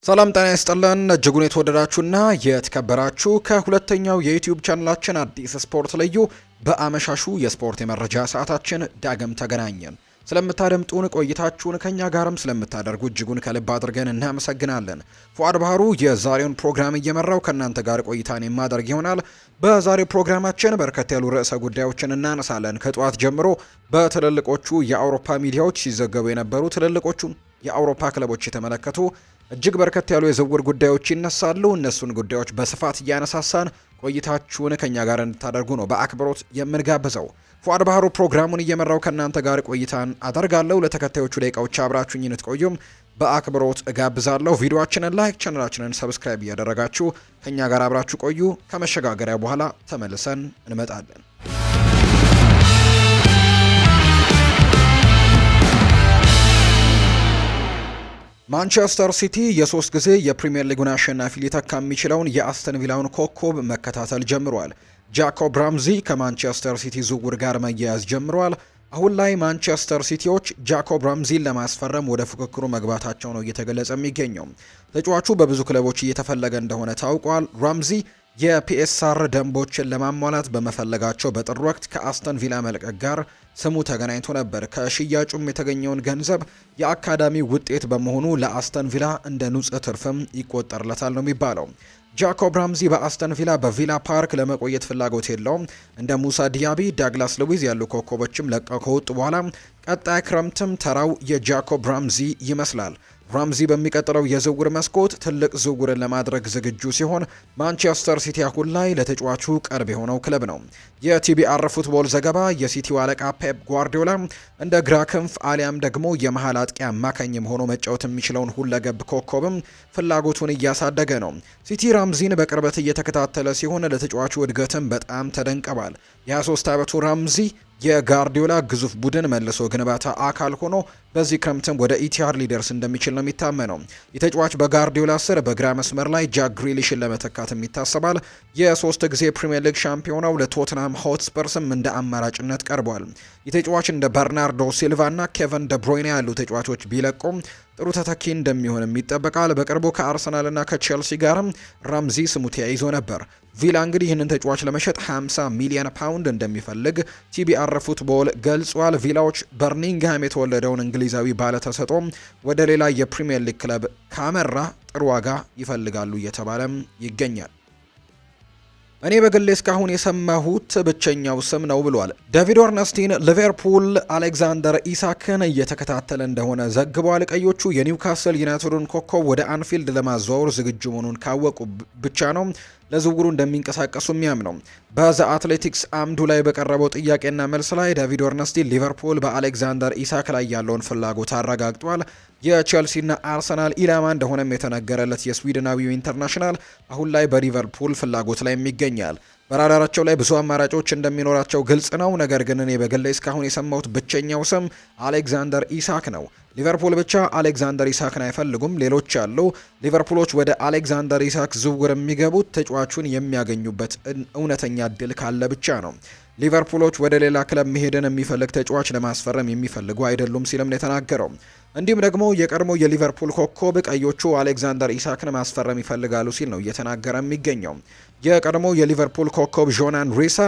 ሰላም ጤና ይስጥልን እጅጉን የተወደዳችሁና የተከበራችሁ ከሁለተኛው የዩቲዩብ ቻናላችን አዲስ ስፖርት ልዩ በአመሻሹ የስፖርት የመረጃ ሰዓታችን ዳግም ተገናኘን። ስለምታደምጡን ቆይታችሁን ከኛ ጋርም ስለምታደርጉ እጅጉን ከልብ አድርገን እናመሰግናለን። ፉአድ ባህሩ የዛሬውን ፕሮግራም እየመራው ከእናንተ ጋር ቆይታን የማደርግ ይሆናል። በዛሬው ፕሮግራማችን በርከት ያሉ ርዕሰ ጉዳዮችን እናነሳለን። ከጠዋት ጀምሮ በትልልቆቹ የአውሮፓ ሚዲያዎች ሲዘገቡ የነበሩ ትልልቆቹን የአውሮፓ ክለቦች የተመለከቱ እጅግ በርከት ያሉ የዝውውር ጉዳዮች ይነሳሉ። እነሱን ጉዳዮች በስፋት እያነሳሳን ቆይታችሁን ከኛ ጋር እንድታደርጉ ነው በአክብሮት የምንጋብዘው። ፉአድ ባህሩ ፕሮግራሙን እየመራው ከእናንተ ጋር ቆይታን አደርጋለሁ። ለተከታዮቹ ደቂቃዎች አብራችሁኝ እንድትቆዩም በአክብሮት እጋብዛለሁ። ቪዲዮአችንን ላይክ፣ ቻናላችንን ሰብስክራይብ እያደረጋችሁ ከኛ ጋር አብራችሁ ቆዩ። ከመሸጋገሪያ በኋላ ተመልሰን እንመጣለን። ማንቸስተር ሲቲ የሶስት ጊዜ የፕሪሚየር ሊጉን አሸናፊ ሊተካ የሚችለውን የአስተን ቪላውን ኮከብ መከታተል ጀምሯል። ጃኮብ ራምዚ ከማንቸስተር ሲቲ ዝውውር ጋር መያያዝ ጀምሯል። አሁን ላይ ማንቸስተር ሲቲዎች ጃኮብ ራምዚን ለማስፈረም ወደ ፉክክሩ መግባታቸው ነው እየተገለጸ የሚገኘው። ተጫዋቹ በብዙ ክለቦች እየተፈለገ እንደሆነ ታውቋል። ራምዚ የፒኤስአር ደንቦችን ለማሟላት በመፈለጋቸው በጥር ወቅት ከአስተን ቪላ መልቀቅ ጋር ስሙ ተገናኝቶ ነበር። ከሽያጩም የተገኘውን ገንዘብ የአካዳሚ ውጤት በመሆኑ ለአስተን ቪላ እንደ ንጹህ ትርፍም ይቆጠርለታል ነው የሚባለው። ጃኮብ ራምዚ በአስተን ቪላ በቪላ ፓርክ ለመቆየት ፍላጎት የለውም። እንደ ሙሳ ዲያቢ፣ ዳግላስ ሉዊዝ ያሉ ኮከቦችም ለቀው ከወጡ በኋላ ቀጣይ ክረምትም ተራው የጃኮብ ራምዚ ይመስላል። ራምዚ በሚቀጥለው የዝውውር መስኮት ትልቅ ዝውውርን ለማድረግ ዝግጁ ሲሆን ማንቸስተር ሲቲ አሁን ላይ ለተጫዋቹ ቅርብ የሆነው ክለብ ነው። የቲቢአር ፉትቦል ዘገባ የሲቲው አለቃ ፔፕ ጓርዲዮላ እንደ ግራ ክንፍ አሊያም ደግሞ የመሃል አጥቂ አማካኝም ሆኖ መጫወት የሚችለውን ሁለገብ ኮከብም ፍላጎቱን እያሳደገ ነው። ሲቲ ራምዚን በቅርበት እየተከታተለ ሲሆን ለተጫዋቹ እድገትም በጣም ተደንቀዋል። የ23 ዓመቱ ራምዚ የጋርዲዮላ ግዙፍ ቡድን መልሶ ግንባታ አካል ሆኖ በዚህ ክረምትም ወደ ኢቲሃድ ሊደርስ እንደሚችል ነው የሚታመነው። የተጫዋች በጋርዲዮላ ስር በግራ መስመር ላይ ጃክ ግሪሊሽን ለመተካትም ይታሰባል። የሶስት ጊዜ ፕሪሚየር ሊግ ሻምፒዮናው ለቶትንሃም ሆትስፐርስም እንደ አማራጭነት ቀርቧል። የተጫዋች እንደ በርናርዶ ሲልቫ እና ኬቨን ደብሮይነ ያሉ ተጫዋቾች ቢለቁም ጥሩ ተተኪ እንደሚሆንም ይጠበቃል። በቅርቡ ከአርሰናልና ከቼልሲ ጋርም ራምዚ ስሙ ተያይዞ ነበር። ቪላ እንግዲህ ይህንን ተጫዋች ለመሸጥ 50 ሚሊዮን ፓውንድ እንደሚፈልግ ቲቢአር ፉትቦል ገልጿል። ቪላዎች በርሚንግሃም የተወለደውን እንግሊዛዊ ባለተሰጥኦ ወደ ሌላ የፕሪሚየር ሊግ ክለብ ካመራ ጥሩ ዋጋ ይፈልጋሉ እየተባለም ይገኛል። እኔ በግሌ እስካሁን የሰማሁት ብቸኛው ስም ነው ብሏል። ዴቪድ ኦርነስቲን ሊቨርፑል አሌክዛንደር ኢሳክን እየተከታተለ እንደሆነ ዘግቧል። ቀዮቹ የኒውካስል ዩናይትድን ኮከብ ወደ አንፊልድ ለማዘዋወር ዝግጁ መሆኑን ካወቁ ብቻ ነው ለዝውውሩ እንደሚንቀሳቀሱ የሚያምነው። በዘ አትሌቲክስ አምዱ ላይ በቀረበው ጥያቄና መልስ ላይ ዴቪድ ኦርነስቲን ሊቨርፑል በአሌክዛንደር ኢሳክ ላይ ያለውን ፍላጎት አረጋግጧል። የቼልሲና አርሰናል ኢላማ እንደሆነም የተነገረለት የስዊድናዊው ኢንተርናሽናል አሁን ላይ በሊቨርፑል ፍላጎት ላይ ይገኛል። በራዳራቸው ላይ ብዙ አማራጮች እንደሚኖራቸው ግልጽ ነው። ነገር ግን እኔ በግሌ እስካሁን የሰማሁት ብቸኛው ስም አሌክዛንደር ኢሳክ ነው። ሊቨርፑል ብቻ አሌክዛንደር ኢሳክን አይፈልጉም፣ ሌሎች አሉ። ሊቨርፑሎች ወደ አሌክዛንደር ኢሳክ ዝውውር የሚገቡት ተጫዋቹን የሚያገኙበት እውነተኛ እድል ካለ ብቻ ነው። ሊቨርፑሎች ወደ ሌላ ክለብ መሄድን የሚፈልግ ተጫዋች ለማስፈረም የሚፈልጉ አይደሉም ሲልም ነው የተናገረው። እንዲሁም ደግሞ የቀድሞ የሊቨርፑል ኮከብ ቀዮቹ አሌክዛንደር ኢሳክን ማስፈረም ይፈልጋሉ ሲል ነው እየተናገረ የሚገኘው። የቀድሞ የሊቨርፑል ኮከብ ጆናን ሪሳ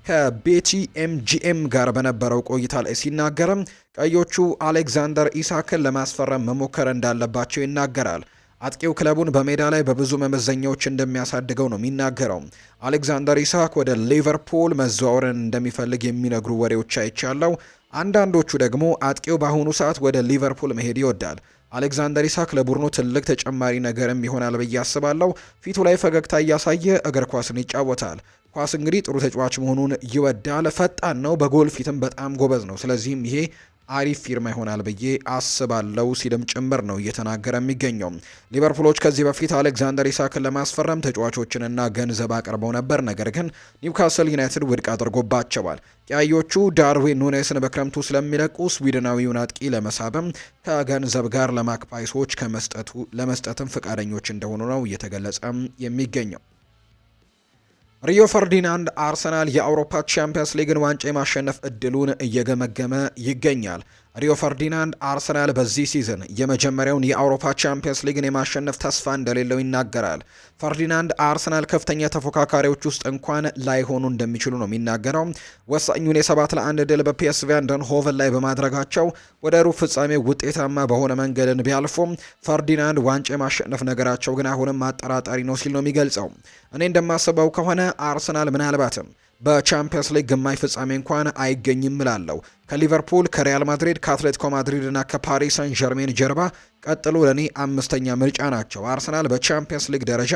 ከቤቲ ኤምጂኤም ጋር በነበረው ቆይታ ላይ ሲናገርም ቀዮቹ አሌክዛንደር ኢሳክን ለማስፈረም መሞከር እንዳለባቸው ይናገራል። አጥቂው ክለቡን በሜዳ ላይ በብዙ መመዘኛዎች እንደሚያሳድገው ነው የሚናገረው። አሌክዛንደር ኢሳክ ወደ ሊቨርፑል መዘዋወርን እንደሚፈልግ የሚነግሩ ወሬዎች አይቻለው። አንዳንዶቹ ደግሞ አጥቂው በአሁኑ ሰዓት ወደ ሊቨርፑል መሄድ ይወዳል። አሌክዛንደር ኢሳክ ለቡድኑ ትልቅ ተጨማሪ ነገርም ይሆናል ብዬ አስባለሁ። ፊቱ ላይ ፈገግታ እያሳየ እግር ኳስን ይጫወታል። ኳስ እንግዲህ ጥሩ ተጫዋች መሆኑን ይወዳል። ፈጣን ነው። በጎል ፊትም በጣም ጎበዝ ነው። ስለዚህም ይሄ አሪፍ ፊርማ ይሆናል ብዬ አስባለሁ ሲልም ጭምር ነው እየተናገረ የሚገኘው። ሊቨርፑሎች ከዚህ በፊት አሌክዛንደር ኢሳክን ለማስፈረም ተጫዋቾችንና ገንዘብ አቅርበው ነበር። ነገር ግን ኒውካስል ዩናይትድ ውድቅ አድርጎባቸዋል። ቀያዮቹ ዳርዊን ኑኔስን በክረምቱ ስለሚለቁ ስዊድናዊውን አጥቂ ለመሳብም ከገንዘብ ጋር ለማክፓይሶች ለመስጠትም ፈቃደኞች እንደሆኑ ነው እየተገለጸ የሚገኘው። ሪዮ ፈርዲናንድ አርሰናል የአውሮፓ ቻምፒየንስ ሊግን ዋንጫ የማሸነፍ እድሉን እየገመገመ ይገኛል። ሪዮ ፈርዲናንድ አርሰናል በዚህ ሲዝን የመጀመሪያውን የአውሮፓ ቻምፒየንስ ሊግን የማሸነፍ ተስፋ እንደሌለው ይናገራል። ፈርዲናንድ አርሰናል ከፍተኛ ተፎካካሪዎች ውስጥ እንኳን ላይሆኑ እንደሚችሉ ነው የሚናገረው። ወሳኙን የ7-1 ድል በፒኤስቪ አይንድሆቨን ላይ በማድረጋቸው ወደ ሩብ ፍጻሜ ውጤታማ በሆነ መንገድን ቢያልፉም ፈርዲናንድ ዋንጫ የማሸነፍ ነገራቸው ግን አሁንም አጠራጣሪ ነው ሲል ነው የሚገልጸው። እኔ እንደማስበው ከሆነ አርሰናል ምናልባትም በቻምፒየንስ ሊግ ግማሽ ፍጻሜ እንኳን አይገኝም እላለሁ። ከሊቨርፑል፣ ከሪያል ማድሪድ፣ ከአትሌቲኮ ማድሪድ እና ከፓሪስ ሰን ዠርሜን ጀርባ ቀጥሎ ለኔ አምስተኛ ምርጫ ናቸው። አርሰናል በቻምፒየንስ ሊግ ደረጃ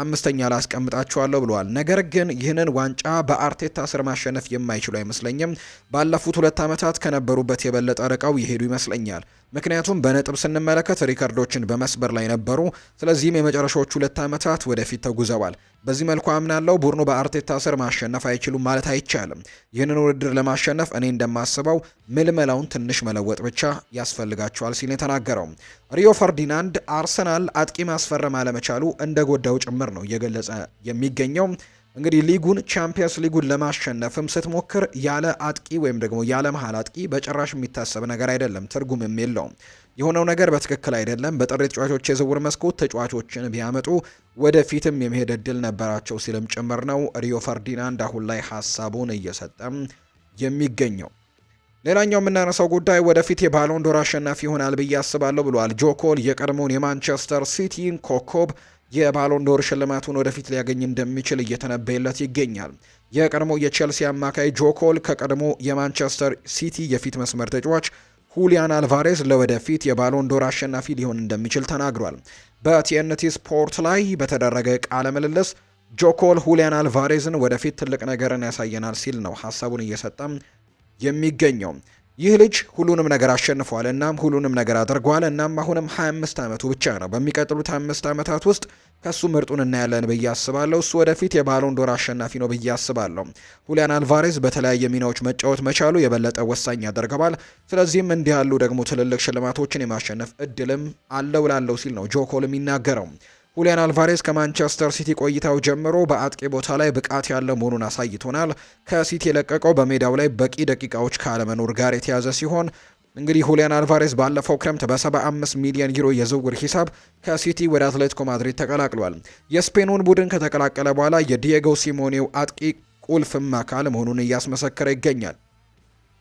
አምስተኛ ላስቀምጣቸዋለሁ ብለዋል። ነገር ግን ይህንን ዋንጫ በአርቴታ ስር ማሸነፍ የማይችሉ አይመስለኝም። ባለፉት 2 ዓመታት ከነበሩበት የበለጠ ርቀው የሄዱ ይመስለኛል። ምክንያቱም በነጥብ ስንመለከት ሪከርዶችን በመስበር ላይ ነበሩ። ስለዚህም የመጨረሻዎቹ 2 ዓመታት ወደፊት ተጉዘዋል። በዚህ መልኩ አምናለው ቡድኑ በአርቴታ ስር ማሸነፍ አይችሉም ማለት አይቻልም። ይህንን ውድድር ለማሸነፍ እኔ እንደማስበው ምልመላውን ትንሽ መለወጥ ብቻ ያስፈልጋቸዋል ሲል የተናገረው ሪዮ ፈርዲናንድ አርሰናል አጥቂ ማስፈረም አለመቻሉ እንደጎዳው ጭምር ነው እየገለጸ የሚገኘው። እንግዲህ ሊጉን ቻምፒየንስ ሊጉን ለማሸነፍም ስትሞክር ያለ አጥቂ ወይም ደግሞ ያለ መሃል አጥቂ በጭራሽ የሚታሰብ ነገር አይደለም፣ ትርጉምም የለውም። የሆነው ነገር በትክክል አይደለም። በጥሬ ተጫዋቾች የዝውውር መስኮት ተጫዋቾችን ቢያመጡ ወደፊትም የመሄድ እድል ነበራቸው ሲልም ጭምር ነው ሪዮ ፈርዲናንድ አሁን ላይ ሀሳቡን እየሰጠም የሚገኘው። ሌላኛው የምናነሳው ጉዳይ ወደፊት የባሎንዶር አሸናፊ ይሆናል ብዬ አስባለሁ ብሏል ጆኮል። የቀድሞውን የማንቸስተር ሲቲን ኮከብ የባሎንዶር ሽልማቱን ወደፊት ሊያገኝ እንደሚችል እየተነበየለት ይገኛል። የቀድሞ የቼልሲ አማካይ ጆኮል ከቀድሞ የማንቸስተር ሲቲ የፊት መስመር ተጫዋች ሁሊያን አልቫሬዝ ለወደፊት የባሎንዶር አሸናፊ ሊሆን እንደሚችል ተናግሯል። በቲኤንቲ ስፖርት ላይ በተደረገ ቃለ ምልልስ ጆኮል ሁሊያን አልቫሬዝን ወደፊት ትልቅ ነገርን ያሳየናል ሲል ነው ሀሳቡን እየሰጠም የሚገኘው። ይህ ልጅ ሁሉንም ነገር አሸንፏል፣ እናም ሁሉንም ነገር አድርጓል። እናም አሁንም 25 ዓመቱ ብቻ ነው። በሚቀጥሉት 5 ዓመታት ውስጥ ከሱ ምርጡን እናያለን ብዬ አስባለሁ። እሱ ወደፊት የባሎንዶር አሸናፊ ነው ብዬ አስባለሁ። ሁሊያን አልቫሬዝ በተለያየ ሚናዎች መጫወት መቻሉ የበለጠ ወሳኝ ያደርገዋል። ስለዚህም እንዲህ ያሉ ደግሞ ትልልቅ ሽልማቶችን የማሸነፍ እድልም አለው ላለው ሲል ነው ጆኮል የሚናገረው። ሁሊያን አልቫሬዝ ከማንቸስተር ሲቲ ቆይታው ጀምሮ በአጥቂ ቦታ ላይ ብቃት ያለው መሆኑን አሳይቶናል። ከሲቲ የለቀቀው በሜዳው ላይ በቂ ደቂቃዎች ካለመኖር ጋር የተያዘ ሲሆን እንግዲህ ሁሊያን አልቫሬዝ ባለፈው ክረምት በ75 ሚሊዮን ዩሮ የዝውውር ሂሳብ ከሲቲ ወደ አትሌቲኮ ማድሪድ ተቀላቅሏል። የስፔኑን ቡድን ከተቀላቀለ በኋላ የዲየጎ ሲሞኔው አጥቂ ቁልፍም አካል መሆኑን እያስመሰከረ ይገኛል።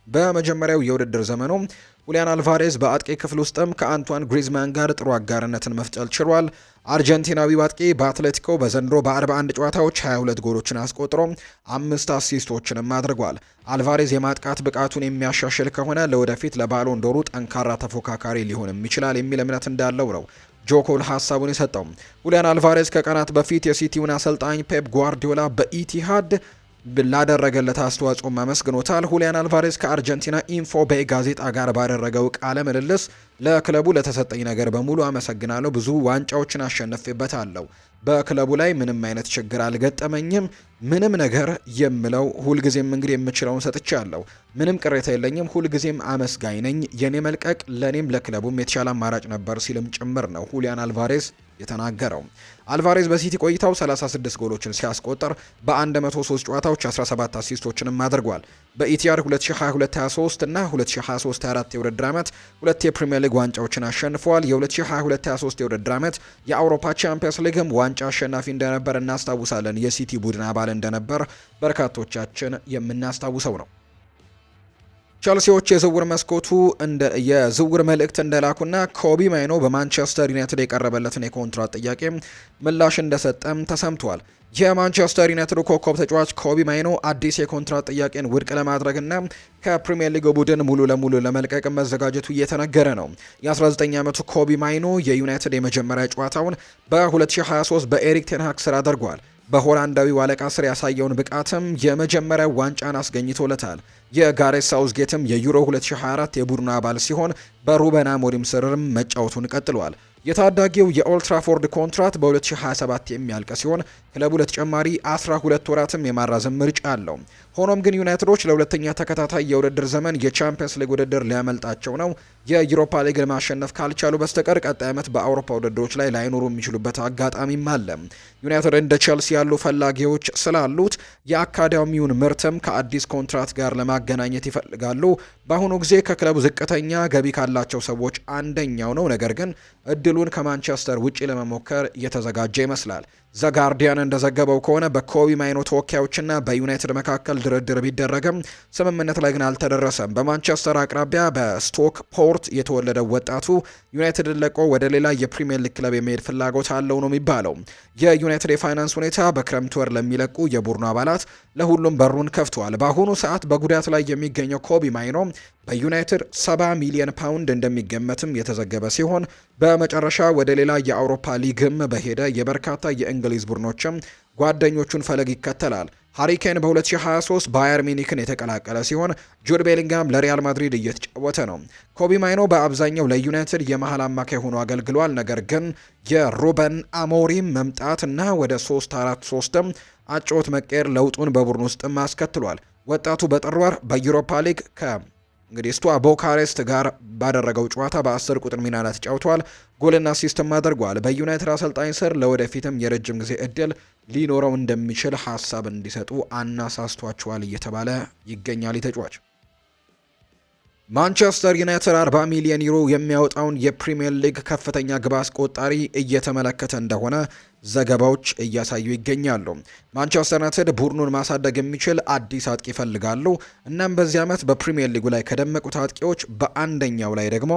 በመጀመሪያው የውድድር ዘመኑ ሁሊያን አልቫሬዝ በአጥቂ ክፍል ውስጥም ከአንቷን ግሪዝማን ጋር ጥሩ አጋርነትን መፍጠር ችሏል። አርጀንቲናዊው አጥቂ በአትሌቲኮ በዘንድሮ በ41 ጨዋታዎች 22 ጎሎችን አስቆጥሮ 5 አሲስቶችንም አድርጓል። አልቫሬዝ የማጥቃት ብቃቱን የሚያሻሽል ከሆነ ለወደፊት ለባሎንዶሩ ጠንካራ ተፎካካሪ ሊሆንም ይችላል የሚል እምነት እንዳለው ነው ጆኮል ሀሳቡን የሰጠው። ሁሊያን አልቫሬዝ ከቀናት በፊት የሲቲውን አሰልጣኝ ፔፕ ጓርዲዮላ በኢቲሃድ ላደረገለት አስተዋጽኦ አመስግኖታል። ሁሊያን አልቫሬዝ ከአርጀንቲና ኢንፎ ቤ ጋዜጣ ጋር ባደረገው ቃለ ምልልስ ለክለቡ ለተሰጠኝ ነገር በሙሉ አመሰግናለሁ። ብዙ ዋንጫዎችን አሸንፌበታለሁ። በክለቡ ላይ ምንም አይነት ችግር አልገጠመኝም። ምንም ነገር የምለው ሁልጊዜም እንግዲህ የምችለውን ሰጥቻለሁ። ምንም ቅሬታ የለኝም። ሁልጊዜም አመስጋኝ ነኝ። የኔ መልቀቅ ለኔም ለክለቡም የተሻለ አማራጭ ነበር ሲልም ጭምር ነው ሁሊያን አልቫሬዝ የተናገረው። አልቫሬዝ በሲቲ ቆይታው 36 ጎሎችን ሲያስቆጠር በ103 ጨዋታዎች 17 አሲስቶችንም አድርጓል። በኢቲአር 2022-23 እና 2023-24 የውድድር ዓመት 2 የፕሪሚየር ሊግ ዋንጫዎችን አሸንፈዋል። የ2022-23 የውድድር ዓመት የአውሮፓ ቻምፒየንስ ሊግም ዋንጫ አሸናፊ እንደነበር እናስታውሳለን። የሲቲ ቡድን አባል እንደነበር በርካቶቻችን የምናስታውሰው ነው። ቸልሲዎች የዝውውር መስኮቱ የዝውውር መልእክት እንደላኩና ኮቢ ማይኖ በማንቸስተር ዩናይትድ የቀረበለትን የኮንትራት ጥያቄ ምላሽ እንደሰጠም ተሰምቷል። የማንቸስተር ዩናይትድ ኮከብ ተጫዋች ኮቢ ማይኖ አዲስ የኮንትራት ጥያቄን ውድቅ ለማድረግና ከፕሪሚየር ሊግ ቡድን ሙሉ ለሙሉ ለመልቀቅ መዘጋጀቱ እየተነገረ ነው። የ19 ዓመቱ ኮቢ ማይኖ የዩናይትድ የመጀመሪያ ጨዋታውን በ2023 በኤሪክ ቴንሃግ ስር አድርጓል። በሆላንዳዊው አለቃ ስር ያሳየውን ብቃትም የመጀመሪያ ዋንጫን አስገኝቶለታል። የጋሬት ሳውዝጌትም የዩሮ 2024 የቡድኑ አባል ሲሆን በሩበን አሞሪም ስርም መጫወቱን ቀጥሏል። የታዳጊው የኦልትራፎርድ ኮንትራት በ2027 የሚያልቅ ሲሆን ክለቡ ለተጨማሪ 12 ወራትም የማራዘም ምርጫ አለው። ሆኖም ግን ዩናይትዶች ለሁለተኛ ተከታታይ የውድድር ዘመን የቻምፒየንስ ሊግ ውድድር ሊያመልጣቸው ነው። የዩሮፓ ሊግን ማሸነፍ ካልቻሉ በስተቀር ቀጣይ ዓመት በአውሮፓ ውድድሮች ላይ ላይኖሩ የሚችሉበት አጋጣሚም አለ። ዩናይትድ እንደ ቼልሲ ያሉ ፈላጊዎች ስላሉት የአካዳሚውን ምርትም ከአዲስ ኮንትራት ጋር ለማገናኘት ይፈልጋሉ። በአሁኑ ጊዜ ከክለቡ ዝቅተኛ ገቢ ካላቸው ሰዎች አንደኛው ነው። ነገር ግን እድሉን ከማንቸስተር ውጪ ለመሞከር እየተዘጋጀ ይመስላል። ዘጋርዲያን እንደዘገበው ከሆነ በኮቢ ማይኖ ተወካዮችና በዩናይትድ መካከል ድርድር ቢደረግም ስምምነት ላይ ግን አልተደረሰም። በማንቸስተር አቅራቢያ በስቶክ ፖርት የተወለደው ወጣቱ ዩናይትድን ለቆ ወደ ሌላ የፕሪሚየር ሊግ ክለብ የመሄድ ፍላጎት አለው ነው የሚባለው። የዩናይትድ የፋይናንስ ሁኔታ በክረምት ወር ለሚለቁ የቡድኑ አባላት ለሁሉም በሩን ከፍቷል። በአሁኑ ሰዓት በጉዳት ላይ የሚገኘው ኮቢ ማይኖ በዩናይትድ 70 ሚሊዮን ፓውንድ እንደሚገመትም የተዘገበ ሲሆን በመጨረሻ ወደ ሌላ የአውሮፓ ሊግም በሄደ የበርካታ የእንግሊዝ ቡድኖችም ጓደኞቹን ፈለግ ይከተላል። ሃሪኬን በ2023 ባየር ሚኒክን የተቀላቀለ ሲሆን ጁድ ቤሊንጋም ለሪያል ማድሪድ እየተጫወተ ነው። ኮቢ ማይኖ በአብዛኛው ለዩናይትድ የመሃል አማካይ ሆኖ አገልግሏል። ነገር ግን የሩበን አሞሪም መምጣትና ወደ 3-4-3 አጨዋወት መቀየር ለውጡን በቡድን ውስጥም አስከትሏል። ወጣቱ በጥር ወር በዩሮፓ ሊግ ስቱዋ ቦካሬስት ጋር ባደረገው ጨዋታ በ10 ቁጥር ሚና ላይ ተጫውቷል። ጎልና አሲስትም አድርጓል። በዩናይትድ አሰልጣኝ ስር ለወደፊትም የረጅም ጊዜ እድል ሊኖረው እንደሚችል ሀሳብ እንዲሰጡ አናሳስቷቸዋል እየተባለ ይገኛል። ተጫዋች ማንቸስተር ዩናይትድ 40 ሚሊዮን ዩሮ የሚያወጣውን የፕሪሚየር ሊግ ከፍተኛ ግብ አስቆጣሪ እየተመለከተ እንደሆነ ዘገባዎች እያሳዩ ይገኛሉ። ማንቸስተር ዩናይትድ ቡድኑን ማሳደግ የሚችል አዲስ አጥቂ ይፈልጋሉ። እናም በዚህ ዓመት በፕሪሚየር ሊጉ ላይ ከደመቁት አጥቂዎች በአንደኛው ላይ ደግሞ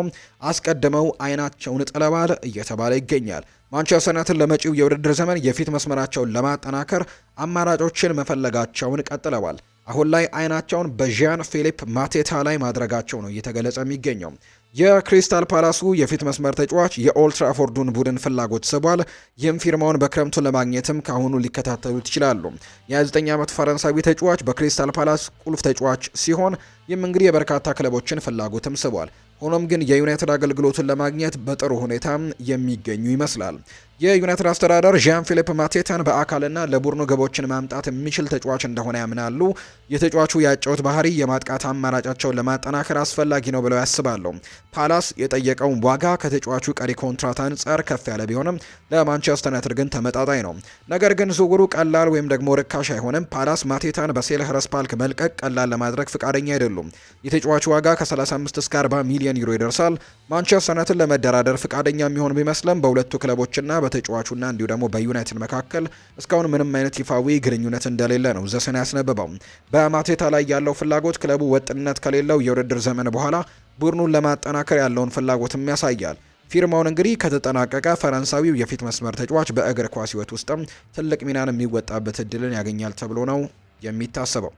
አስቀድመው አይናቸውን ጥለዋል እየተባለ ይገኛል። ማንቸስተር ዩናይትድ ለመጪው የውድድር ዘመን የፊት መስመራቸውን ለማጠናከር አማራጮችን መፈለጋቸውን ቀጥለዋል። አሁን ላይ አይናቸውን በዣን ፊሊፕ ማቴታ ላይ ማድረጋቸው ነው እየተገለጸ የሚገኘው። የክሪስታል ፓላሱ የፊት መስመር ተጫዋች የኦልትራፎርዱን ቡድን ፍላጎት ስቧል። ይህም ፊርማውን በክረምቱ ለማግኘትም ካሁኑ ሊከታተሉት ይችላሉ። የ29 ዓመት ፈረንሳዊ ተጫዋች በክሪስታል ፓላስ ቁልፍ ተጫዋች ሲሆን ይህም እንግዲህ የበርካታ ክለቦችን ፍላጎትም ስቧል። ሆኖም ግን የዩናይትድ አገልግሎትን ለማግኘት በጥሩ ሁኔታ የሚገኙ ይመስላል። የዩናይትድ አስተዳደር ዣን ፊሊፕ ማቴታን በአካልና ለቡድኑ ግቦችን ማምጣት የሚችል ተጫዋች እንደሆነ ያምናሉ። የተጫዋቹ ያጨውት ባህሪ የማጥቃት አማራጫቸውን ለማጠናከር አስፈላጊ ነው ብለው ያስባሉ። ፓላስ የጠየቀውን ዋጋ ከተጫዋቹ ቀሪ ኮንትራት አንጻር ከፍ ያለ ቢሆንም ለማንቸስተር ዩናይትድ ግን ተመጣጣኝ ነው። ነገር ግን ዝውውሩ ቀላል ወይም ደግሞ ርካሽ አይሆንም። ፓላስ ማቴታን በሴልኸርስት ፓርክ መልቀቅ ቀላል ለማድረግ ፍቃደኛ አይደሉም። የተጫዋቹ ዋጋ ከ35 እስከ 40 ሚሊዮን ዩሮ ይደርሳል። ማንቸስተር ዩናይትድ ለመደራደር ፍቃደኛ የሚሆን ቢመስልም በሁለቱ ክለቦችና በተጫዋቹና እንዲሁ ደግሞ በዩናይትድ መካከል እስካሁን ምንም አይነት ይፋዊ ግንኙነት እንደሌለ ነው ዘሰን ያስነበበው። በማቴታ ላይ ያለው ፍላጎት ክለቡ ወጥነት ከሌለው የውድድር ዘመን በኋላ ቡድኑን ለማጠናከር ያለውን ፍላጎትም ያሳያል። ፊርማውን እንግዲህ ከተጠናቀቀ ፈረንሳዊው የፊት መስመር ተጫዋች በእግር ኳስ ሕይወት ውስጥም ትልቅ ሚናን የሚወጣበት እድልን ያገኛል ተብሎ ነው የሚታሰበው።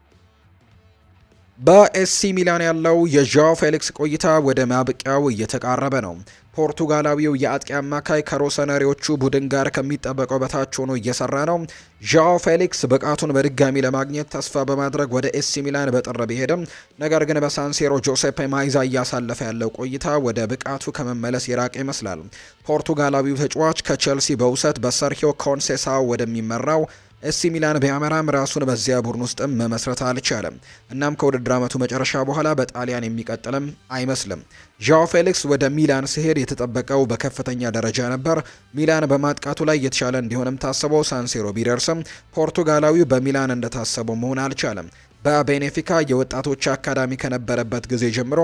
በኤሲ ሚላን ያለው የዣኦ ፌሊክስ ቆይታ ወደ ማብቂያው እየተቃረበ ነው። ፖርቱጋላዊው የአጥቂ አማካይ ከሮሰነሪዎቹ ቡድን ጋር ከሚጠበቀው በታች ሆኖ እየሰራ ነው። ዣኦ ፌሊክስ ብቃቱን በድጋሚ ለማግኘት ተስፋ በማድረግ ወደ ኤሲ ሚላን በጥር ቢሄድም ነገር ግን በሳንሴሮ ጆሴፔ ማይዛ እያሳለፈ ያለው ቆይታ ወደ ብቃቱ ከመመለስ የራቀ ይመስላል። ፖርቱጋላዊው ተጫዋች ከቼልሲ በውሰት በሰርሂዮ ኮንሴሳው ወደሚመራው ኤሲ ሚላን ቢያመራም ራሱን በዚያ ቡድን ውስጥም መመስረት አልቻለም። እናም ከውድድር ዓመቱ መጨረሻ በኋላ በጣሊያን የሚቀጥልም አይመስልም። ዣኦ ፌሊክስ ወደ ሚላን ሲሄድ የተጠበቀው በከፍተኛ ደረጃ ነበር። ሚላን በማጥቃቱ ላይ የተሻለ እንዲሆንም ታስበው ሳንሴሮ ቢደርስም ፖርቱጋላዊው በሚላን እንደታሰበው መሆን አልቻለም። በቤኔፊካ የወጣቶች አካዳሚ ከነበረበት ጊዜ ጀምሮ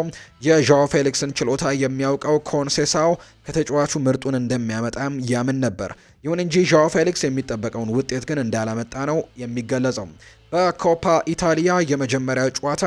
የዣኦ ፌሊክስን ችሎታ የሚያውቀው ኮንሴሳው ከተጫዋቹ ምርጡን እንደሚያመጣም ያምን ነበር። ይሁን እንጂ ዣኦ ፌሊክስ የሚጠበቀውን ውጤት ግን እንዳላመጣ ነው የሚገለጸው። በኮፓ ኢታሊያ የመጀመሪያው ጨዋታ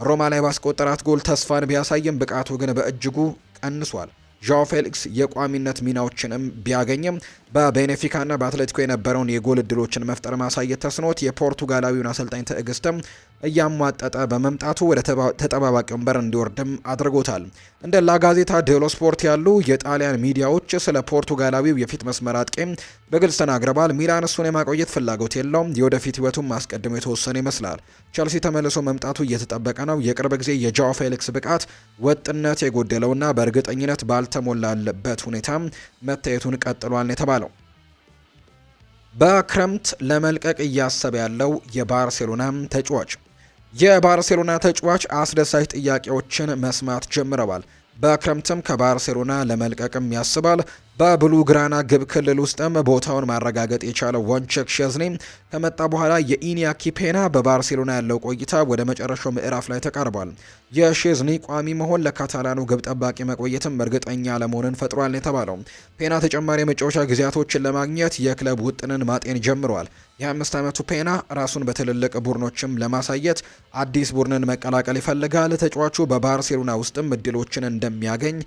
ሮማ ላይ ባስቆጠራት ጎል ተስፋን ቢያሳይም ብቃቱ ግን በእጅጉ ቀንሷል። ዣኦ ፌሊክስ የቋሚነት ሚናዎችንም ቢያገኝም በቤኔፊካና በአትሌቲኮ የነበረውን የጎል እድሎችን መፍጠር ማሳየት ተስኖት የፖርቱጋላዊውን አሰልጣኝ ትዕግስትም እያሟጠጠ በመምጣቱ ወደ ተጠባባቂ ወንበር እንዲወርድም አድርጎታል። እንደ ላጋዜታ ዴሎ ስፖርት ያሉ የጣሊያን ሚዲያዎች ስለ ፖርቱጋላዊው የፊት መስመር አጥቂም በግልጽ ተናግረዋል። ሚላን እሱን የማቆየት ፍላጎት የለውም። የወደፊት ህይወቱን ማስቀድሞ የተወሰነ ይመስላል። ቸልሲ ተመልሶ መምጣቱ እየተጠበቀ ነው። የቅርብ ጊዜ የዣኦ ፌሊክስ ብቃት ወጥነት የጎደለውና በእርግጠኝነት ባልተሞላበት ሁኔታ መታየቱን ቀጥሏል የተባለው በክረምት ለመልቀቅ እያሰበ ያለው የባርሴሎና ተጫዋች አስደሳች ጥያቄዎችን መስማት ጀምረዋል። በክረምትም ከባርሴሎና ለመልቀቅም ያስባል። በብሉ ግራና ግብ ክልል ውስጥም ቦታውን ማረጋገጥ የቻለው ወንቸክ ሸዝኒ ከመጣ በኋላ የኢኒያኪ ፔና በባርሴሎና ያለው ቆይታ ወደ መጨረሻው ምዕራፍ ላይ ተቃርቧል። የሼዝኒ ቋሚ መሆን ለካታላኑ ግብ ጠባቂ መቆየትም እርግጠኛ ለመሆንን ፈጥሯል የተባለው ፔና ተጨማሪ የመጫወቻ ጊዜያቶችን ለማግኘት የክለብ ውጥንን ማጤን ጀምሯል። የ25 ዓመቱ ፔና ራሱን በትልልቅ ቡድኖችም ለማሳየት አዲስ ቡድንን መቀላቀል ይፈልጋል። ተጫዋቹ በባርሴሎና ውስጥም እድሎችን እንደሚያገኝ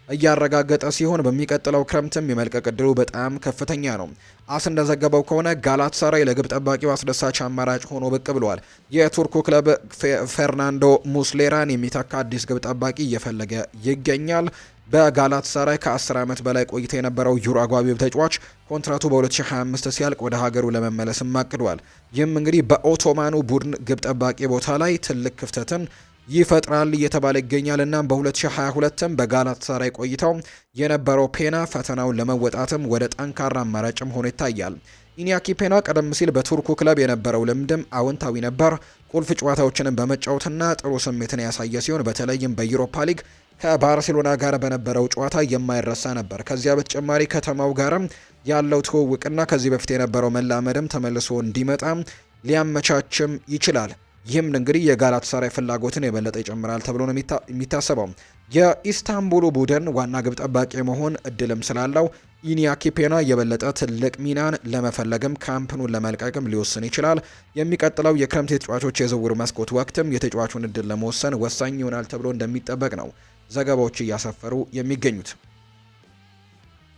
እያረጋገጠ ሲሆን በሚቀጥለው ክረምትም የመልቀቅ እድሉ በጣም ከፍተኛ ነው። አስ እንደዘገበው ከሆነ ጋላታሳራይ ለግብ ጠባቂው አስደሳች አማራጭ ሆኖ ብቅ ብሏል። የቱርኩ ክለብ ፌርናንዶ ሙስሌራን የሚተካ አዲስ ግብ ጠባቂ እየፈለገ ይገኛል። በጋላታሳራይ ከ10 ዓመት በላይ ቆይታ የነበረው ዩሩጓዊው ተጫዋች ኮንትራቱ በ2025 ሲያልቅ ወደ ሀገሩ ለመመለስም አቅዷል። ይህም እንግዲህ በኦቶማኑ ቡድን ግብ ጠባቂ ቦታ ላይ ትልቅ ክፍተትን ይፈጥራል እየተባለ ይገኛል። እና በ2022ም በጋላታሳራይ ቆይታው የነበረው ፔና ፈተናውን ለመወጣትም ወደ ጠንካራ አማራጭም ሆኖ ይታያል። ኢኒያኪ ፔና ቀደም ሲል በቱርኩ ክለብ የነበረው ልምድም አዎንታዊ ነበር። ቁልፍ ጨዋታዎችንም በመጫወትና ጥሩ ስሜትን ያሳየ ሲሆን በተለይም በዩሮፓ ሊግ ከባርሴሎና ጋር በነበረው ጨዋታ የማይረሳ ነበር። ከዚያ በተጨማሪ ከተማው ጋርም ያለው ትውውቅና ከዚህ በፊት የነበረው መላመድም ተመልሶ እንዲመጣ ሊያመቻችም ይችላል። ይህም እንግዲህ የጋላታሳራይ ፍላጎትን የበለጠ ይጨምራል ተብሎ ነው የሚታሰበው። የኢስታንቡሉ ቡድን ዋና ግብ ጠባቂ መሆን እድልም ስላለው ኢኒያኪ ፔና የበለጠ ትልቅ ሚናን ለመፈለግም ካምፕኑን ለመልቀቅም ሊወስን ይችላል። የሚቀጥለው የክረምት የተጫዋቾች የዝውውር መስኮት ወቅትም የተጫዋቹን እድል ለመወሰን ወሳኝ ይሆናል ተብሎ እንደሚጠበቅ ነው ዘገባዎች እያሰፈሩ የሚገኙት።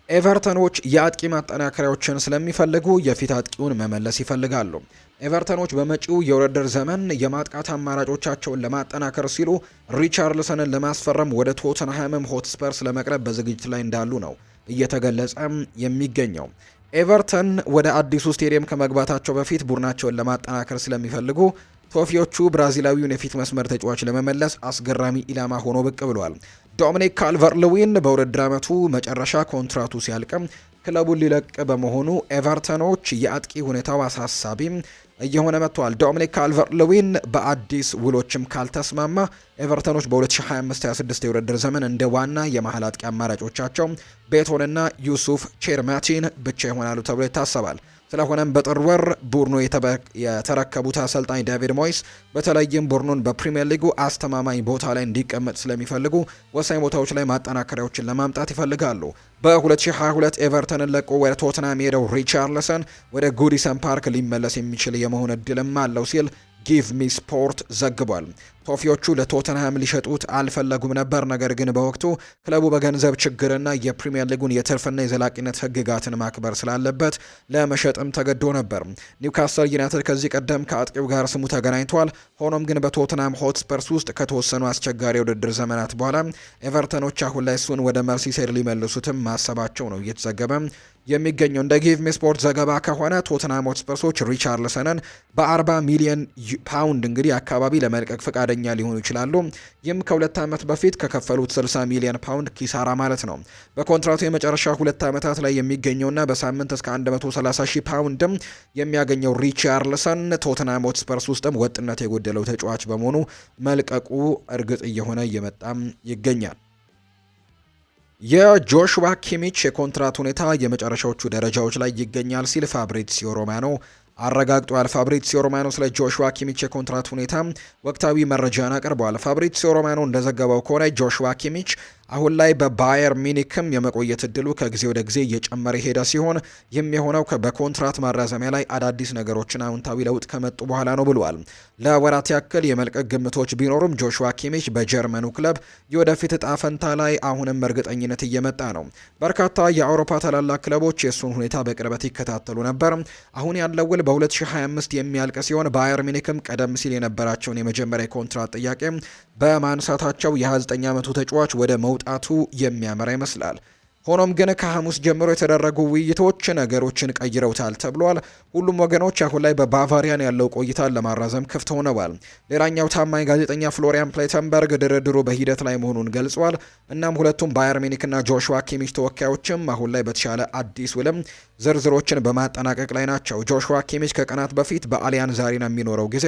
ኤቨርተኖች የአጥቂ ማጠናከሪያዎችን ስለሚፈልጉ የፊት አጥቂውን መመለስ ይፈልጋሉ። ኤቨርተኖች በመጪው የውድድር ዘመን የማጥቃት አማራጮቻቸውን ለማጠናከር ሲሉ ሪቻርልሰንን ለማስፈረም ወደ ቶተንሃምም ሆትስፐርስ ለመቅረብ በዝግጅት ላይ እንዳሉ ነው እየተገለጸ የሚገኘው። ኤቨርተን ወደ አዲሱ ስቴዲየም ከመግባታቸው በፊት ቡድናቸውን ለማጠናከር ስለሚፈልጉ ቶፊዎቹ ብራዚላዊውን የፊት መስመር ተጫዋች ለመመለስ አስገራሚ ኢላማ ሆኖ ብቅ ብሏል። ዶሚኒክ ካልቨርት-ሉዊን በውድድር ዓመቱ መጨረሻ ኮንትራቱ ሲያልቅም ክለቡን ሊለቅ በመሆኑ ኤቨርተኖች የአጥቂ ሁኔታው አሳሳቢ እየሆነ መጥቷል። ዶሚኒክ ካልቨርት-ሉዊን በአዲስ ውሎችም ካልተስማማ ኤቨርተኖች በ2025-26 የውድድር ዘመን እንደ ዋና የመሀል አጥቂ አማራጮቻቸው ቤቶንና ዩሱፍ ቼርማቲን ብቻ ይሆናሉ ተብሎ ይታሰባል። ስለሆነም በጥር ወር ቡድኑ የተረከቡት አሰልጣኝ ዴቪድ ሞይስ በተለይም ቡድኑን በፕሪሚየር ሊጉ አስተማማኝ ቦታ ላይ እንዲቀመጥ ስለሚፈልጉ ወሳኝ ቦታዎች ላይ ማጠናከሪያዎችን ለማምጣት ይፈልጋሉ። በ2022 ኤቨርተንን ለቆ ወደ ቶትናም የሄደው ሪቻርልሰን ወደ ጉዲሰን ፓርክ ሊመለስ የሚችል የመሆን እድልም አለው ሲል ጊቭ ሚ ስፖርት ዘግቧል። ቶፊዎቹ ለቶተንሃም ሊሸጡት አልፈለጉም ነበር። ነገር ግን በወቅቱ ክለቡ በገንዘብ ችግርና የፕሪሚየር ሊጉን የትርፍና የዘላቂነት ሕግጋትን ማክበር ስላለበት ለመሸጥም ተገዶ ነበር። ኒውካስል ዩናይትድ ከዚህ ቀደም ከአጥቂው ጋር ስሙ ተገናኝቷል። ሆኖም ግን በቶተንሃም ሆትስፐርስ ውስጥ ከተወሰኑ አስቸጋሪ የውድድር ዘመናት በኋላ ኤቨርተኖች አሁን ላይ እሱን ወደ መርሲሳይድ ሊመልሱትም ማሰባቸው ነው እየተዘገበ የሚገኘው። እንደ ጊቭ ሚ ስፖርት ዘገባ ከሆነ ቶተንሃም ሆትስፐርሶች ሪቻርልሰንን በ40 ሚሊዮን ፓውንድ እንግዲህ አካባቢ ለመልቀቅ ፈቃደኛ ሊሆኑ ይችላሉ። ይህም ከ2 ዓመት በፊት ከከፈሉት 60 ሚሊዮን ፓውንድ ኪሳራ ማለት ነው። በኮንትራቱ የመጨረሻ 2 ዓመታት ላይ የሚገኘውና በሳምንት እስከ 130 ሺህ ፓውንድም የሚያገኘው ሪቻርልሰን ቶተንሃም ሆትስፐርስ ውስጥም ወጥነት የጎደለው ተጫዋች በመሆኑ መልቀቁ እርግጥ እየሆነ እየመጣም ይገኛል። የጆሹዋ ኪሚች የኮንትራት ሁኔታ የመጨረሻዎቹ ደረጃዎች ላይ ይገኛል ሲል ፋብሪዚዮ ሮማኖ አረጋግጧል። ፋብሪዚዮ ሮማኖ ስለ ጆሹዋ ኪሚች የኮንትራት ሁኔታ ወቅታዊ መረጃን አቅርበዋል። ፋብሪዚዮ ሮማኖ እንደዘገበው ከሆነ ጆሹዋ ኪሚች አሁን ላይ በባየር ሚኒክም የመቆየት እድሉ ከጊዜ ወደ ጊዜ እየጨመረ ሄደ ሲሆን ይህም የሆነው በኮንትራት ማራዘሚያ ላይ አዳዲስ ነገሮችን አዎንታዊ ለውጥ ከመጡ በኋላ ነው ብሏል። ለወራት ያክል የመልቀቅ ግምቶች ቢኖሩም ጆሹዋ ኪሚች በጀርመኑ ክለብ የወደፊት እጣ ፈንታ ላይ አሁንም እርግጠኝነት እየመጣ ነው። በርካታ የአውሮፓ ታላላቅ ክለቦች የእሱን ሁኔታ በቅርበት ይከታተሉ ነበር። አሁን ያለው ውል በ2025 የሚያልቅ ሲሆን ባየር ሚኒክም ቀደም ሲል የነበራቸውን የመጀመሪያ ኮንትራት ጥያቄ በማንሳታቸው የ29 ዓመቱ ተጫዋች ወደ መውጣቱ የሚያመራ ይመስላል። ሆኖም ግን ከሐሙስ ጀምሮ የተደረጉ ውይይቶች ነገሮችን ቀይረውታል ተብሏል። ሁሉም ወገኖች አሁን ላይ በባቫሪያን ያለው ቆይታን ለማራዘም ክፍት ሆነዋል። ሌላኛው ታማኝ ጋዜጠኛ ፍሎሪያን ፕሌተንበርግ ድርድሩ በሂደት ላይ መሆኑን ገልጿል። እናም ሁለቱም ባየር ሚኒክና ጆሹዋ ኪሚች ተወካዮችም አሁን ላይ በተሻለ አዲስ ውልም ዝርዝሮችን በማጠናቀቅ ላይ ናቸው። ጆሹዋ ኪሚች ከቀናት በፊት በአሊያንዝ አሬና የሚኖረው ጊዜ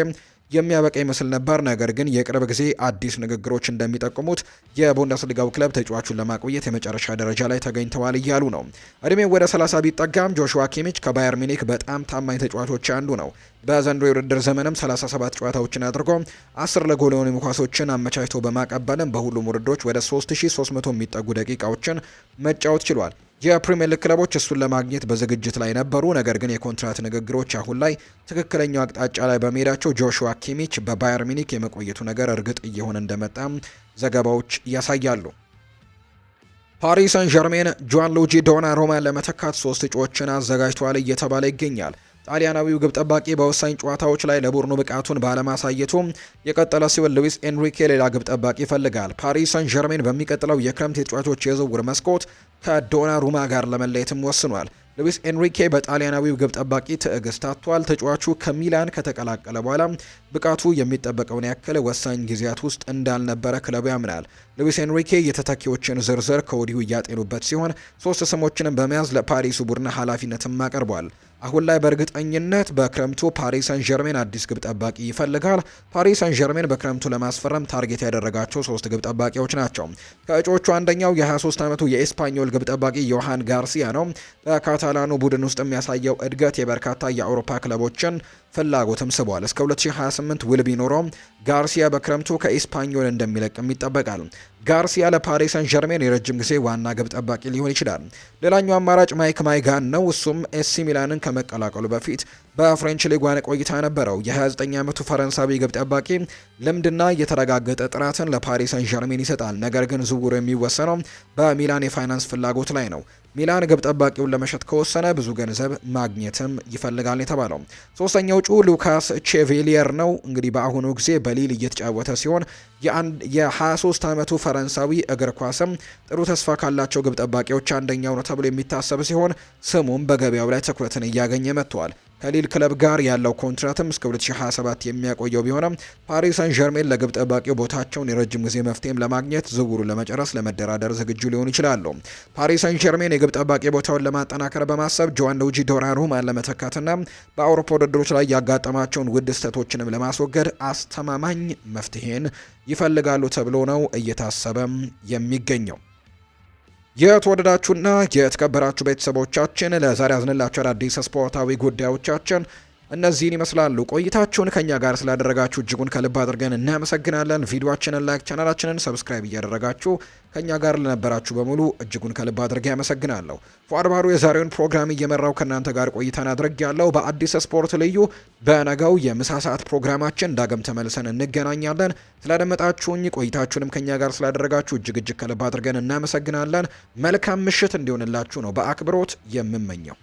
የሚያበቃ ይመስል ነበር። ነገር ግን የቅርብ ጊዜ አዲስ ንግግሮች እንደሚጠቁሙት የቡንደስሊጋው ክለብ ተጫዋቹን ለማቆየት የመጨረሻ ደረጃ ላይ ተገኝተዋል እያሉ ነው። እድሜው ወደ 30 ቢጠጋም ጆሹዋ ኪሚች ከባየር ሚኒክ በጣም ታማኝ ተጫዋቾች አንዱ ነው። በዘንድሮ የውድድር ዘመንም 37 ጨዋታዎችን አድርጎ 10 ለጎል የሆኑ ኳሶችን አመቻችቶ በማቀበልም በሁሉም ውድድሮች ወደ 3300 የሚጠጉ ደቂቃዎችን መጫወት ችሏል። የፕሪሚየር ሊግ ክለቦች እሱን ለማግኘት በዝግጅት ላይ ነበሩ። ነገር ግን የኮንትራት ንግግሮች አሁን ላይ ትክክለኛው አቅጣጫ ላይ በመሄዳቸው ጆሹዋ ኪሚች በባየር ሚኒክ የመቆየቱ ነገር እርግጥ እየሆነ እንደመጣም ዘገባዎች ያሳያሉ። ፓሪስ ሰን ዠርሜን ጁዋን ሉጂ ዶናሩማን ለመተካት 3 እጩዎችን አዘጋጅቷል እየተባለ ይገኛል። ጣሊያናዊው ግብ ጠባቂ በወሳኝ ጨዋታዎች ላይ ለቡድኑ ብቃቱን ባለማሳየቱ የቀጠለ ሲሆን ሉዊስ ኤንሪኬ ሌላ ግብ ጠባቂ ይፈልጋል። ፓሪስ ሰን ዠርሜን በሚቀጥለው የክረምት የተጫዋቾች የዝውውር መስኮት ከዶናሩማ ጋር ለመለየትም ወስኗል። ሉዊስ ኤንሪኬ በጣሊያናዊው ግብ ጠባቂ ትዕግስት አጥቷል። ተጫዋቹ ከሚላን ከተቀላቀለ በኋላ ብቃቱ የሚጠበቀውን ያክል ወሳኝ ጊዜያት ውስጥ እንዳልነበረ ክለቡ ያምናል። ሉዊስ ኤንሪኬ የተተኪዎችን ዝርዝር ከወዲሁ እያጤኑበት ሲሆን 3 ስሞችንም በመያዝ ለፓሪሱ ቡድን ኃላፊነትም አቀርቧል። አሁን ላይ በእርግጠኝነት በክረምቱ ፓሪስ ሰን ዠርሜን አዲስ ግብ ጠባቂ ይፈልጋል። ፓሪስ ሰን ዠርሜን በክረምቱ ለማስፈረም ታርጌት ያደረጋቸው 3 ግብ ጠባቂዎች ናቸው። ከእጩዎቹ አንደኛው የ23 ዓመቱ የኤስፓኞል ግብ ጠባቂ ዮሃን ጋርሲያ ነው። በካታላኑ ቡድን ውስጥ የሚያሳየው እድገት የበርካታ የአውሮፓ ክለቦችን ፍላጎትም ስቧል። እስከ 2028 ውል ቢኖረውም ጋርሲያ በክረምቱ ከኢስፓኞል እንደሚለቅም ይጠበቃል። ጋርሲያ ለፓሪስ ሰን ዠርሜን የረጅም ጊዜ ዋና ግብ ጠባቂ ሊሆን ይችላል። ሌላኛው አማራጭ ማይክ ማይጋን ነው። እሱም ኤሲ ሚላንን ከመቀላቀሉ በፊት በፍሬንች ሊግ ዋን ቆይታ ነበረው። የ29 ዓመቱ ፈረንሳዊ ግብ ጠባቂ ልምድና የተረጋገጠ ጥራትን ለፓሪስ ሰን ዠርሜን ይሰጣል። ነገር ግን ዝውውሩ የሚወሰነው በሚላን የፋይናንስ ፍላጎት ላይ ነው። ሚላን ግብ ጠባቂውን ለመሸጥ ከወሰነ ብዙ ገንዘብ ማግኘትም ይፈልጋል የተባለው ሶስተኛው እጩ ሉካስ ቼቬሊየር ነው። እንግዲህ በአሁኑ ጊዜ በሊል እየተጫወተ ሲሆን የ23 ዓመቱ ፈረንሳዊ እግር ኳስም ጥሩ ተስፋ ካላቸው ግብ ጠባቂዎች አንደኛው ነው ተብሎ የሚታሰብ ሲሆን ስሙም በገበያው ላይ ትኩረትን እያገኘ መጥቷል። ከሊል ክለብ ጋር ያለው ኮንትራትም እስከ 2027 የሚያቆየው ቢሆንም ፓሪስ ሰን ዠርሜን ለግብ ጠባቂው ቦታቸውን የረጅም ጊዜ መፍትሄም ለማግኘት ዝውውሩን ለመጨረስ ለመደራደር ዝግጁ ሊሆኑ ይችላሉ። ፓሪስ ሰን ዠርሜን የግብ ጠባቂ ቦታውን ለማጠናከር በማሰብ ጆዋን ሉጂ ዶናሩማን ለመተካትና በአውሮፓ ውድድሮች ላይ ያጋጠማቸውን ውድ ስህተቶችንም ለማስወገድ አስተማማኝ መፍትሄን ይፈልጋሉ ተብሎ ነው እየታሰበም የሚገኘው። የተወደዳችሁና የተከበራችሁ ቤተሰቦቻችን ለዛሬ ያዝንላችሁ አዳዲስ ስፖርታዊ ጉዳዮቻችን እነዚህን ይመስላሉ። ቆይታችሁን ከኛ ጋር ስላደረጋችሁ እጅጉን ከልብ አድርገን እናመሰግናለን። ቪዲዮአችንን ላይክ፣ ቻናላችንን ሰብስክራይብ እያደረጋችሁ ከኛ ጋር ለነበራችሁ በሙሉ እጅጉን ከልብ አድርጌ ያመሰግናለሁ። ፉአድ ባህሩ የዛሬውን ፕሮግራም እየመራው ከእናንተ ጋር ቆይታን አድርጌያለሁ። በአዲስ ስፖርት ልዩ በነገው የምሳ ሰዓት ፕሮግራማችን ዳግም ተመልሰን እንገናኛለን። ስላደመጣችሁኝ ቆይታችሁንም ከኛ ጋር ስላደረጋችሁ እጅግ ከልብ አድርገን እናመሰግናለን። መልካም ምሽት እንዲሆንላችሁ ነው በአክብሮት የምመኘው።